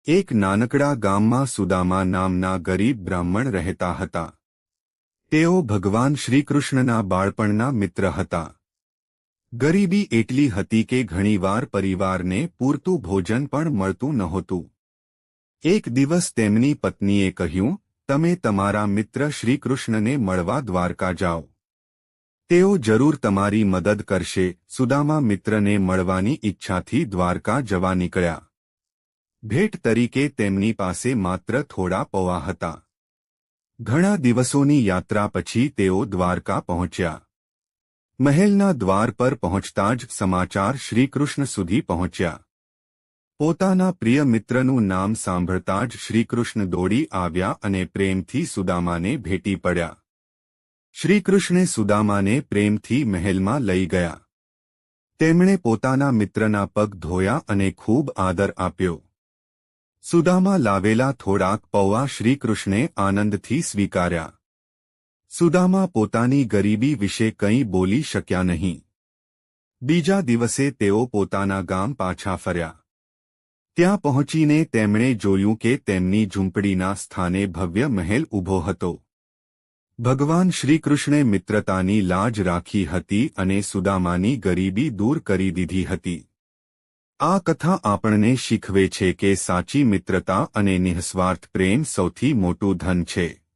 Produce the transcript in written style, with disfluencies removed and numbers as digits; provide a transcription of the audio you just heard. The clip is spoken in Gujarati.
એક નાનકડા ગામમાં સુદામા નામના ગરીબ બ્રાહ્મણ રહેતા હતા. તેઓ ભગવાન શ્રીકૃષ્ણના બાળપણના મિત્ર હતા. ગરીબી એટલી હતી કે ઘણીવાર પરિવારને પૂરતું ભોજન પણ મળતું નહોતું. એક દિવસ તેમની પત્નીએ કહ્યું, તમે તમારા મિત્ર શ્રીકૃષ્ણને મળવા દ્વારકા જાઓ. તેઓ જરૂર તમારી મદદ કરશે. સુદામા મિત્રને મળવાની ઈચ્છાથી દ્વારકા જવા નીકળ્યા. ભેટ તરીકે તેમની પાસે માત્ર થોડા પૌવા હતા. ઘણા દિવસોની યાત્રા પછી તેઓ દ્વારકા પહોંચ્યા. મહેલના દ્વાર પર પહોંચતા જ સમાચાર શ્રીકૃષ્ણ સુધી પહોંચ્યા. પોતાના પ્રિય મિત્રનું નામ સાંભળતા જ શ્રીકૃષ્ણ દોડી આવ્યા અને પ્રેમથી સુદામાને ભેટી પડ્યા. શ્રીકૃષ્ણે સુદામાને પ્રેમથી મહેલમાં લઈ ગયા. તેમણે પોતાના મિત્રના પગ ધોયા અને ખૂબ આદર આપ્યો. સુદામા લાવેલા થોડાક પૌવા શ્રીકૃષ્ણે આનંદથી સ્વીકાર્યા. સુદામા પોતાની ગરીબી વિશે કંઈ બોલી શક્યા નહીં. બીજા દિવસે તેઓ પોતાના ગામ પાછા ફર્યા. ત્યાં પહોંચીને તેમણે જોયું કે તેમની ઝૂંપડીના સ્થાને ભવ્ય મહેલ ઊભો હતો. ભગવાન શ્રીકૃષ્ણે મિત્રતાની લાજ રાખી હતી અને સુદામાની ગરીબી દૂર કરી દીધી હતી. આ કથા આપણને શીખવે છે કે સાચી મિત્રતા અને નિઃસ્વાર્થ પ્રેમ સૌથી મોટું ધન છે.